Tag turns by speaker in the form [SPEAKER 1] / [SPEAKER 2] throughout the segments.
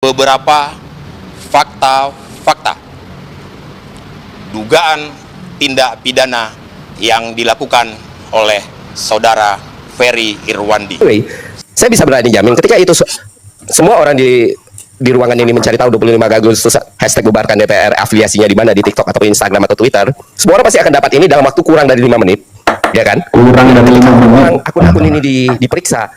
[SPEAKER 1] beberapa fakta-fakta dugaan tindak pidana yang dilakukan oleh saudara Ferry Irwandi.
[SPEAKER 2] Saya bisa berani jamin ketika itu semua orang di ruangan ini mencari tahu 25 Agustus hashtag bubarkan DPR, afiliasinya di mana, di TikTok atau Instagram atau Twitter, semua orang pasti akan dapat ini dalam waktu kurang dari 5 menit, ya kan? Kurang dari 5 menit. Akun-akun ini diperiksa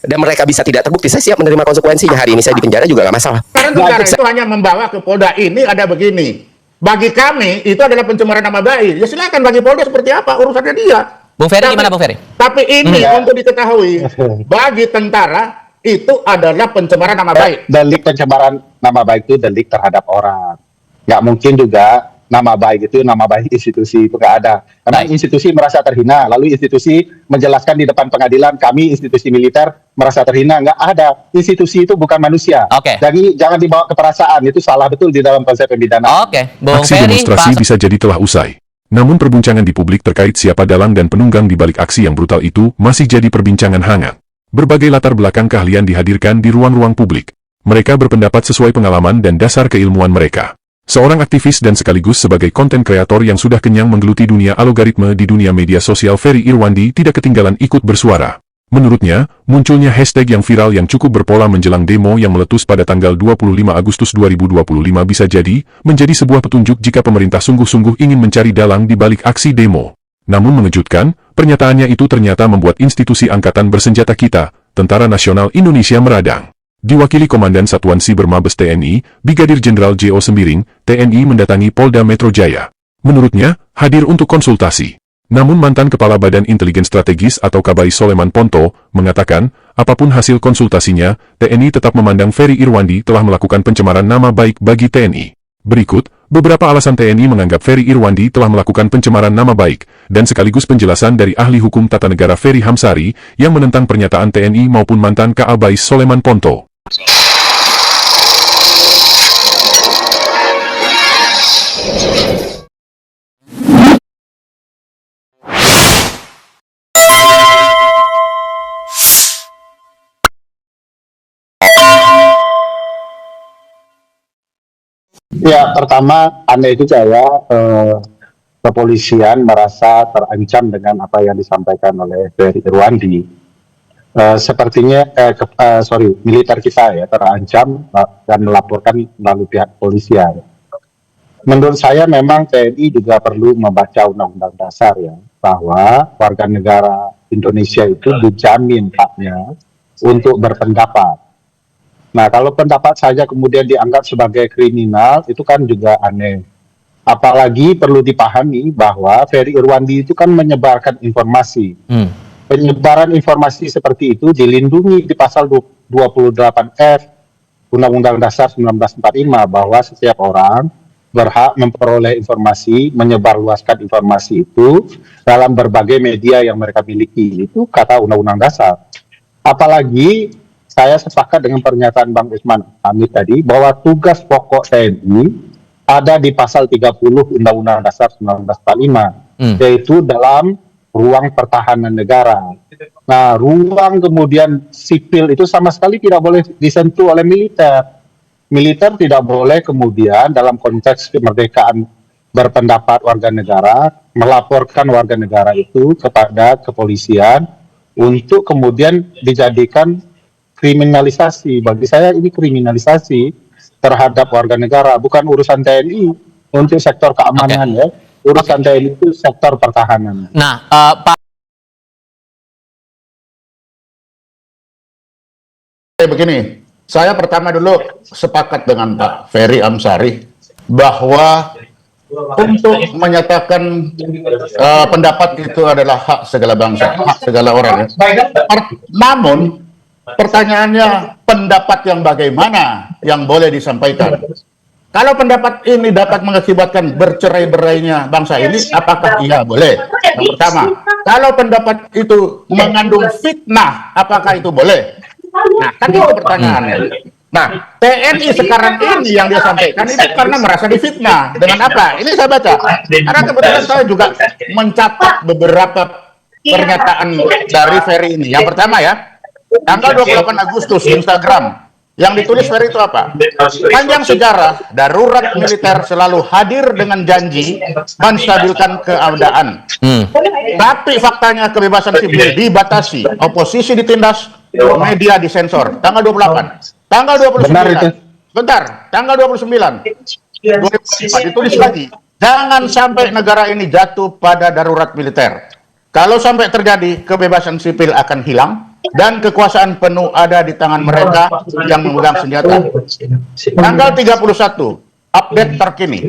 [SPEAKER 2] dan mereka bisa tidak terbukti. Saya siap menerima konsekuensinya. Hari ini saya di penjara juga nggak masalah.
[SPEAKER 3] Karena itu hanya membawa ke Polda. Ini ada begini. Bagi kami itu adalah pencemaran nama baik. Ya silakan bagi Polda seperti apa urusannya dia.
[SPEAKER 4] Bung Ferry gimana Bung Ferry?
[SPEAKER 3] Tapi ini untuk diketahui, bagi tentara itu adalah pencemaran nama baik.
[SPEAKER 5] Delik pencemaran nama baik itu delik terhadap orang. Nggak mungkin juga nama baik itu nama baik institusi, itu nggak ada. Karena institusi merasa terhina, lalu institusi menjelaskan di depan pengadilan, kami institusi militer merasa terhina. Nggak ada. Institusi itu bukan manusia. Jadi jangan dibawa ke perasaan, itu salah betul di dalam konsep pemidanaan.
[SPEAKER 4] Bung
[SPEAKER 6] Aksi
[SPEAKER 4] Ferry,
[SPEAKER 6] demonstrasi bisa jadi telah usai. Namun perbincangan di publik terkait siapa dalang dan penunggang di balik aksi yang brutal itu masih jadi perbincangan hangat. Berbagai latar belakang keahlian dihadirkan di ruang-ruang publik. Mereka berpendapat sesuai pengalaman dan dasar keilmuan mereka. Seorang aktivis dan sekaligus sebagai konten kreator yang sudah kenyang menggeluti dunia algoritme di dunia media sosial, Ferry Irwandi tidak ketinggalan ikut bersuara. Menurutnya, munculnya hashtag yang viral yang cukup berpola menjelang demo yang meletus pada tanggal 25 Agustus 2025 bisa jadi menjadi sebuah petunjuk jika pemerintah sungguh-sungguh ingin mencari dalang di balik aksi demo. Namun mengejutkan, pernyataannya itu ternyata membuat institusi angkatan bersenjata kita, Tentara Nasional Indonesia meradang. Diwakili Komandan Satuan Siber Mabes TNI, Brigadir Jenderal J.O. Sembiring, TNI mendatangi Polda Metro Jaya. Menurutnya, hadir untuk konsultasi. Namun mantan Kepala Badan Inteligen Strategis atau Kabais Soleman Ponto mengatakan, apapun hasil konsultasinya, TNI tetap memandang Ferry Irwandi telah melakukan pencemaran nama baik bagi TNI. Berikut, beberapa alasan TNI menganggap Ferry Irwandi telah melakukan pencemaran nama baik, dan sekaligus penjelasan dari ahli hukum tata negara Ferry Hamsari yang menentang pernyataan TNI maupun mantan Kabais Soleman Ponto.
[SPEAKER 5] Ya, pertama aneh juga ya, kepolisian merasa terancam dengan apa yang disampaikan oleh Ferry Irwandi. Sepertinya militer kita ya terancam dan melaporkan melalui pihak kepolisian. Menurut saya memang TNI juga perlu membaca Undang-Undang Dasar ya, bahwa warga negara Indonesia itu dijamin haknya untuk berpendapat. Nah, kalau pendapat saja kemudian dianggap sebagai kriminal, itu kan juga aneh. Apalagi perlu dipahami bahwa Ferry Irwandi itu kan menyebarkan informasi. Penyebaran informasi seperti itu dilindungi di pasal 28F Undang-Undang Dasar 1945 bahwa setiap orang berhak memperoleh informasi, menyebarluaskan informasi itu dalam berbagai media yang mereka miliki. Itu kata Undang-Undang Dasar. Apalagi saya sepakat dengan pernyataan Bang Usman Hamid tadi bahwa tugas pokok TNI ada di pasal 30 Undang-Undang Dasar 1945, yaitu dalam ruang pertahanan negara. Nah, ruang kemudian sipil itu sama sekali tidak boleh disentuh oleh militer. Militer tidak boleh kemudian dalam konteks kemerdekaan berpendapat warga negara, melaporkan warga negara itu kepada kepolisian untuk kemudian dijadikan kriminalisasi. Bagi saya ini kriminalisasi terhadap warga negara, bukan urusan TNI untuk sektor keamanan ya. Urusan TNI itu sektor pertahanan.
[SPEAKER 4] Nah, Pak
[SPEAKER 3] Begini, saya pertama dulu sepakat dengan Pak Ferry Amsari bahwa untuk menyatakan pendapat itu adalah hak segala bangsa, hak segala orang. Namun pertanyaannya, pendapat yang bagaimana yang boleh disampaikan? Kalau pendapat ini dapat mengakibatkan bercerai-berainya bangsa ini, apakah iya boleh? Yang pertama. Kalau pendapat itu mengandung fitnah, apakah itu boleh? Nah, kan itu pertanyaannya. Nah, TNI sekarang ini yang dia sampaikan itu karena merasa difitnah. Dengan apa? Ini saya baca. Karena kebetulan saya juga mencatat beberapa pernyataan dari Ferry ini. Yang pertama ya, tanggal 28 Agustus di Instagram, Yang ditulis Ferry itu apa? Panjang sejarah, darurat militer selalu hadir dengan janji menstabilkan keadaan. Tapi faktanya kebebasan sipil dibatasi, oposisi ditindas, media disensor. Tanggal 28, tanggal 29.
[SPEAKER 5] Benar itu.
[SPEAKER 3] Bentar, tanggal 29. 2004 ditulis lagi, jangan sampai negara ini jatuh pada darurat militer. Kalau sampai terjadi, kebebasan sipil akan hilang dan kekuasaan penuh ada di tangan mereka yang memegang senjata. Tanggal 31, update terkini.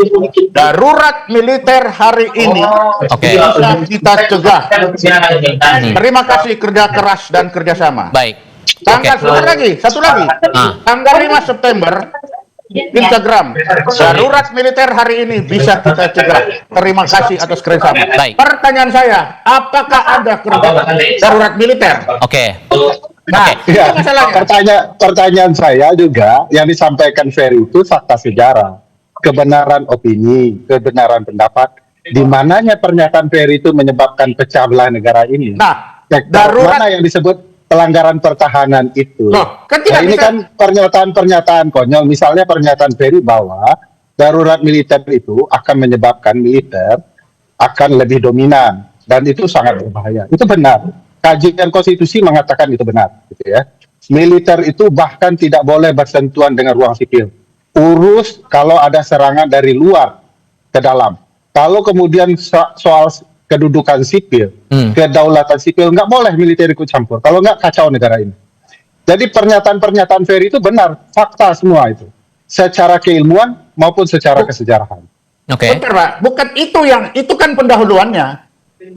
[SPEAKER 3] Darurat militer hari ini bisa kita cegah. Terima kasih kerja keras dan kerjasama.
[SPEAKER 4] Baik.
[SPEAKER 3] Tanggal satu lagi. Tanggal 5 September, Instagram, darurat militer hari ini bisa kita cegah. Terima kasih atas kerjasama.
[SPEAKER 4] Baik.
[SPEAKER 3] Pertanyaan saya, apakah ada kerja darurat militer?
[SPEAKER 4] Oke.
[SPEAKER 3] Nah, itu
[SPEAKER 5] Ya,
[SPEAKER 3] masalahnya.
[SPEAKER 5] pertanyaan saya juga yang disampaikan Ferry itu fakta sejarah, kebenaran opini, kebenaran pendapat. Di mananya pernyataan Ferry itu menyebabkan pecah belah negara ini?
[SPEAKER 3] Nah,
[SPEAKER 5] Sektor
[SPEAKER 3] darurat
[SPEAKER 5] mana yang disebut pelanggaran pertahanan itu?
[SPEAKER 3] Loh, kan
[SPEAKER 5] Nah,
[SPEAKER 3] tidak
[SPEAKER 5] ini
[SPEAKER 3] bisa.
[SPEAKER 5] kan pernyataan-pernyataan konyol. Misalnya pernyataan Ferry bahwa darurat militer itu akan menyebabkan militer akan lebih dominan dan itu sangat berbahaya. Itu benar. Kajian konstitusi mengatakan itu benar, gitu ya. Militer itu bahkan tidak boleh bersentuhan dengan ruang sipil. Urus kalau ada serangan dari luar ke dalam. Kalau kemudian soal kedudukan sipil, kedaulatan sipil, nggak boleh militer ikut campur. Kalau nggak kacau negara ini. Jadi pernyataan-pernyataan Ferry itu benar, fakta semua itu. Secara keilmuan maupun secara kesejarahan.
[SPEAKER 4] Oke.
[SPEAKER 3] Bentar, Pak. Bukan itu kan pendahuluannya.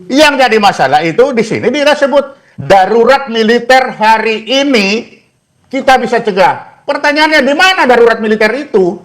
[SPEAKER 3] Yang jadi masalah itu di sini disebut darurat militer hari ini kita bisa cegah. Pertanyaannya di mana darurat militer itu?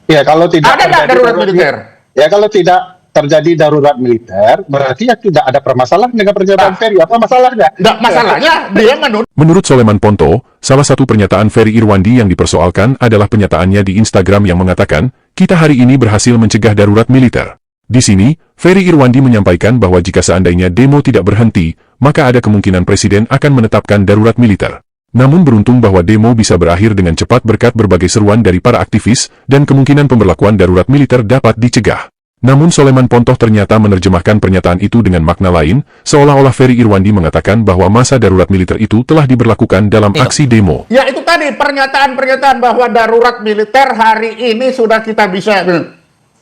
[SPEAKER 5] Ya kalau tidak
[SPEAKER 3] Ada nggak
[SPEAKER 5] terjadi
[SPEAKER 3] darurat militer?
[SPEAKER 5] Ya kalau tidak terjadi darurat militer, berarti ya tidak ada permasalahan dengan pernyataan
[SPEAKER 3] Nah.
[SPEAKER 5] Ferry. Apa masalahnya?
[SPEAKER 3] Nggak, masalahnya dia menuduh
[SPEAKER 6] Menurut Soleman Ponto, salah satu pernyataan Ferry Irwandi yang dipersoalkan adalah pernyataannya di Instagram yang mengatakan, kita hari ini berhasil mencegah darurat militer. Di sini, Ferry Irwandi menyampaikan bahwa jika seandainya demo tidak berhenti, maka ada kemungkinan Presiden akan menetapkan darurat militer. Namun beruntung bahwa demo bisa berakhir dengan cepat berkat berbagai seruan dari para aktivis dan kemungkinan pemberlakuan darurat militer dapat dicegah. Namun Soleman Pontoh ternyata menerjemahkan pernyataan itu dengan makna lain, seolah-olah Ferry Irwandi mengatakan bahwa masa darurat militer itu telah diberlakukan dalam aksi demo.
[SPEAKER 3] ya itu tadi pernyataan-pernyataan bahwa darurat militer hari ini sudah kita bisa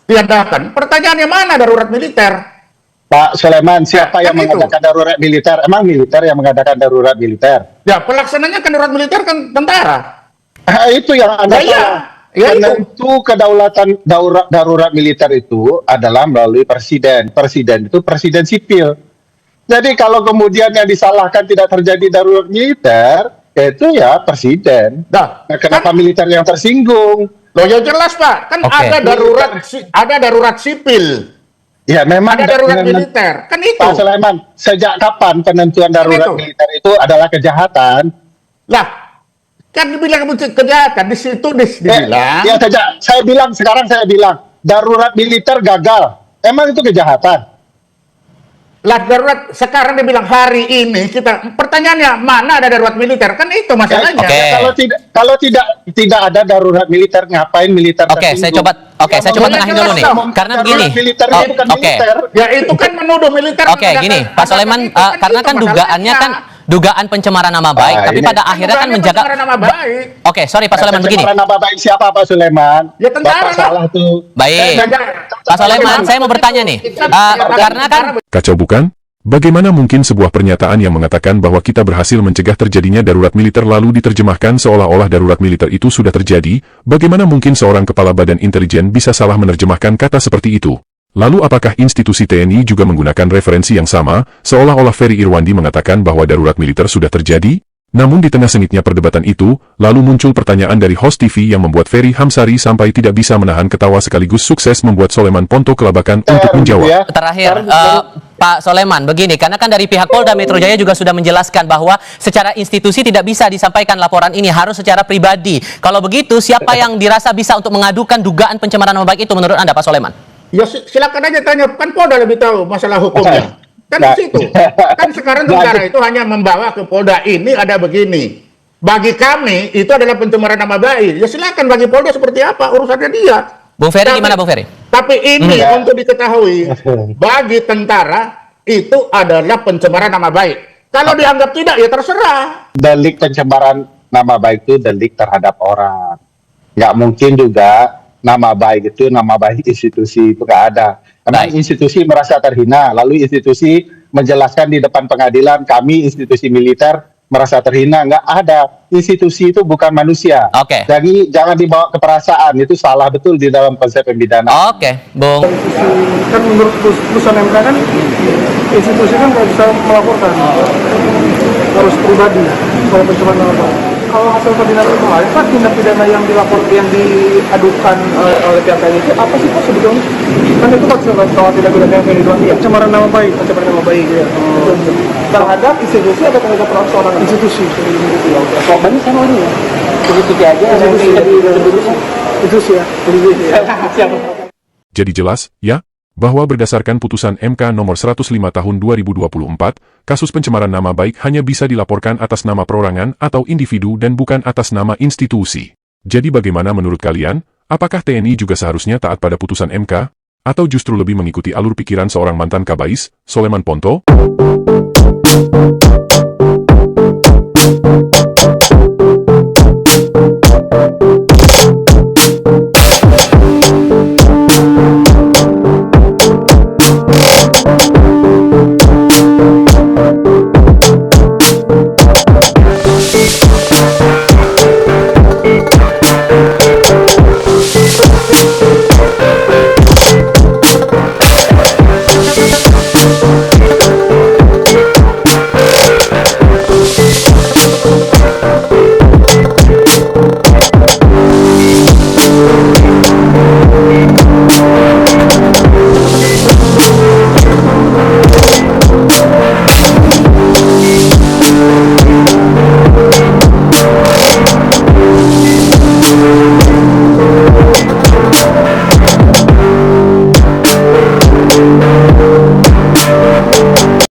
[SPEAKER 3] tiadakan. Pertanyaannya mana darurat militer?
[SPEAKER 5] Pak Soleman, siapa
[SPEAKER 3] Ya,
[SPEAKER 5] yang
[SPEAKER 3] kan itu.
[SPEAKER 5] mengadakan darurat militer? Emang militer yang mengadakan darurat militer?
[SPEAKER 3] Ya pelaksananya kan darurat militer kan tentara.
[SPEAKER 5] Itu yang Anda
[SPEAKER 3] Ya, iya.
[SPEAKER 5] salah.
[SPEAKER 3] Ya,
[SPEAKER 5] Penentu kedaulatan darurat militer itu adalah melalui presiden. Presiden itu presiden sipil. Jadi kalau kemudian yang disalahkan tidak terjadi darurat militer, itu ya presiden.
[SPEAKER 3] Nah,
[SPEAKER 5] Kenapa
[SPEAKER 3] kan-
[SPEAKER 5] militer yang tersinggung?
[SPEAKER 3] Loh ya jelas Pak, kan
[SPEAKER 4] Oke.
[SPEAKER 3] ada darurat sipil,
[SPEAKER 5] Ya memang
[SPEAKER 3] ada darurat
[SPEAKER 5] memang-
[SPEAKER 3] militer, kan itu.
[SPEAKER 5] Pak Sulaiman, sejak kapan penentuan darurat
[SPEAKER 3] itu.
[SPEAKER 5] militer itu adalah kejahatan?
[SPEAKER 3] Lah, kan dibilang kejahatan di situ dibilang.
[SPEAKER 5] Ya sekarang saya bilang darurat militer gagal. Emang itu kejahatan?
[SPEAKER 3] Lah darurat sekarang dibilang hari ini kita pertanyaannya mana ada darurat militer, kan itu masalahnya.
[SPEAKER 4] Oke.
[SPEAKER 5] Kalau tidak ada darurat militer, ngapain militer
[SPEAKER 4] Oke, saya coba tengahin dulu nih. Karena begini.
[SPEAKER 5] Militer
[SPEAKER 4] Oh,
[SPEAKER 5] bukan
[SPEAKER 4] oke.
[SPEAKER 5] militer.
[SPEAKER 3] Ya itu kan menuduh militer.
[SPEAKER 4] Oke,
[SPEAKER 3] mengadakan-
[SPEAKER 4] gini, Pak Soleman,
[SPEAKER 3] itu,
[SPEAKER 4] karena
[SPEAKER 3] itu
[SPEAKER 4] kan dugaannya kan
[SPEAKER 3] masalahnya.
[SPEAKER 4] dugaan pencemaran nama baik, tapi
[SPEAKER 5] ini-
[SPEAKER 4] pada akhirnya kan
[SPEAKER 3] Bukannya
[SPEAKER 4] menjaga.
[SPEAKER 3] pencemaran nama baik.
[SPEAKER 4] Oke, sorry Pak Soleman begini.
[SPEAKER 5] Pencemaran nama baik siapa Pak Soleman?
[SPEAKER 3] Ya, tentara
[SPEAKER 5] Bapak
[SPEAKER 3] lah.
[SPEAKER 5] salah tuh.
[SPEAKER 4] Baik. Pak Soleman, saya mau bertanya nih. Karena kan
[SPEAKER 6] Kacau bukan? Bagaimana mungkin sebuah pernyataan yang mengatakan bahwa kita berhasil mencegah terjadinya darurat militer lalu diterjemahkan seolah-olah darurat militer itu sudah terjadi? Bagaimana mungkin seorang kepala badan intelijen bisa salah menerjemahkan kata seperti itu? Lalu apakah institusi TNI juga menggunakan referensi yang sama, seolah-olah Ferry Irwandi mengatakan bahwa darurat militer sudah terjadi? Namun di tengah sengitnya perdebatan itu, lalu muncul pertanyaan dari host TV yang membuat Ferry Hamsari sampai tidak bisa menahan ketawa sekaligus sukses membuat Soleman Ponto kelabakan untuk menjawab.
[SPEAKER 5] Ya.
[SPEAKER 4] terakhir, Pak Soleman, begini, karena kan dari pihak Polda Metro Jaya juga sudah menjelaskan bahwa secara institusi tidak bisa disampaikan laporan ini, harus secara pribadi. Kalau begitu, siapa yang dirasa bisa untuk mengadukan dugaan pencemaran nama baik itu menurut Anda, Pak Soleman?
[SPEAKER 3] Ya silakan aja tanya, kan Polda lebih tahu masalah hukumnya. Kan di situ. Kan sekarang tentara itu hanya membawa ke Polda ini ada begini. Bagi kami itu adalah pencemaran nama baik. Ya silakan bagi Polda seperti apa urusannya dia.
[SPEAKER 4] Bung Ferry
[SPEAKER 3] Tapi-
[SPEAKER 4] gimana Bung Ferry?
[SPEAKER 3] Tapi ini
[SPEAKER 5] Ya.
[SPEAKER 3] untuk diketahui, bagi tentara itu adalah pencemaran nama baik. Kalau dianggap tidak ya terserah.
[SPEAKER 5] Delik pencemaran nama baik itu delik terhadap orang. Nggak mungkin juga nama baik itu nama baik institusi itu nggak ada. Karena
[SPEAKER 4] Baik.
[SPEAKER 5] institusi merasa terhina, lalu institusi menjelaskan di depan pengadilan kami institusi militer merasa terhina, nggak ada. Institusi itu bukan manusia.
[SPEAKER 4] Oke.
[SPEAKER 5] Jadi jangan dibawa ke perasaan, itu salah betul di dalam konsep pembidanaan.
[SPEAKER 4] Oke, Bung.
[SPEAKER 7] Kan menurut putusan MK kan institusi kan nggak bisa melaporkan, harus pribadi kalau pencemaran nama baik. Kalau hasil pembinaan kemarin Pak, tindak pidana yang diadukan oleh pihak lain itu apa sih Pak sebetulnya? Kan itu soal tindak pidana yang diadukan ya, pencemaran nama baik ya. Terhadap institusi atau terhadap seorang institusi? Korbannya sama ini ya. Institusi aja. Institusi ya. Siapa?
[SPEAKER 6] Jadi jelas, ya, bahwa berdasarkan putusan MK nomor 105 tahun 2024, kasus pencemaran nama baik hanya bisa dilaporkan atas nama perorangan atau individu dan bukan atas nama institusi. Jadi bagaimana menurut kalian? Apakah TNI juga seharusnya taat pada putusan MK? Atau justru lebih mengikuti alur pikiran seorang mantan Kabais, Soleman Ponto?